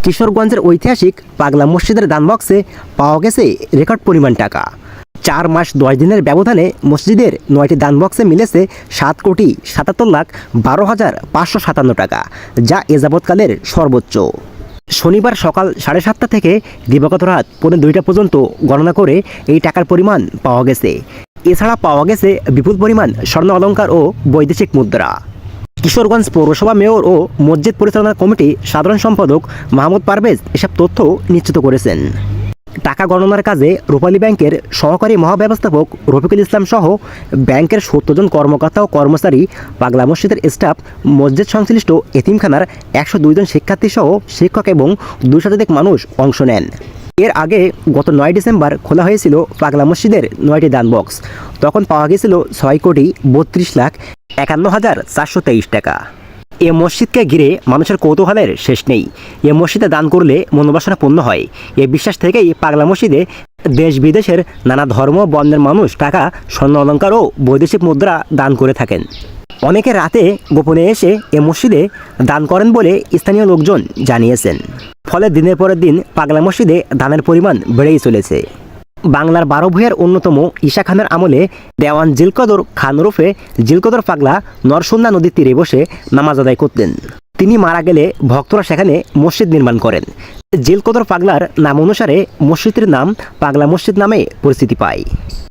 কিশোরগঞ্জের ঐতিহাসিক পাগলা মসজিদের দান বক্সে পাওয়া গেছে রেকর্ড পরিমাণ টাকা। 4 মাস 10 দিনের ব্যবধানে মসজিদের 9টি দান বক্সে মিলেছে 7,77,12,557 টাকা, যা এ যাবৎকালের সর্বোচ্চ। শনিবার সকাল 7:30 থেকে দিবাগত রাত 1:45 পর্যন্ত গণনা করে এই টাকার পরিমাণ পাওয়া গেছে। এছাড়া পাওয়া গেছে বিপুল পরিমাণ স্বর্ণ অলংকার ও বৈদেশিক মুদ্রা। কিশোরগঞ্জ পৌরসভা মেয়র ও মসজিদ পরিচালনা কমিটি সাধারণ সম্পাদক মাহমুদ পারভেজ এসব তথ্য নিশ্চিত করেছেন। টাকা গণনার কাজে রূপালী ব্যাংকের সহকারী মহাব্যবস্থাপক রফিকুল ইসলাম সহ ব্যাংকের 70 জন কর্মকর্তা ও কর্মচারী, পাগলা মসজিদের স্টাফ, মসজিদ সংশ্লিষ্ট এতিমখানার 102 জন শিক্ষার্থী সহ শিক্ষক এবং 2 শতাধিক মানুষ অংশ নেন। এর আগে গত 9 ডিসেম্বর খোলা হয়েছিল পাগলা মসজিদের 9টি দান বক্স। তখন পাওয়া গেছিল 6,32,51,423 টাকা। এ মসজিদকে ঘিরে মানুষের কৌতূহলের শেষ নেই। এ মসজিদে দান করলে মনোবাসনা পূর্ণ হয়, এ বিশ্বাস থেকেই পাগলা মসজিদে দেশ বিদেশের নানা ধর্ম বর্ণের মানুষ টাকা, স্বর্ণ অলংকার ও বৈদেশিক মুদ্রা দান করে থাকেন। অনেকে রাতে গোপনে এসে এ মসজিদে দান করেন বলে স্থানীয় লোকজন জানিয়েছেন। ফলে দিনের পর দিন পাগলা মসজিদে দানের পরিমাণ বেড়েই চলেছে। বাংলার 12 ভূঁইয়ার অন্যতম ঈশা খানের আমলে দেওয়ান জিলকদর খান ওরফে জিলকদর পাগলা নরসুন্দা নদীর তীরে বসে নামাজ আদায় করতেন। তিনি মারা গেলে ভক্তরা সেখানে মসজিদ নির্মাণ করেন। জিলকদর পাগলার নাম অনুসারে মসজিদটির নাম পাগলা মসজিদ নামে পরিচিতি পায়।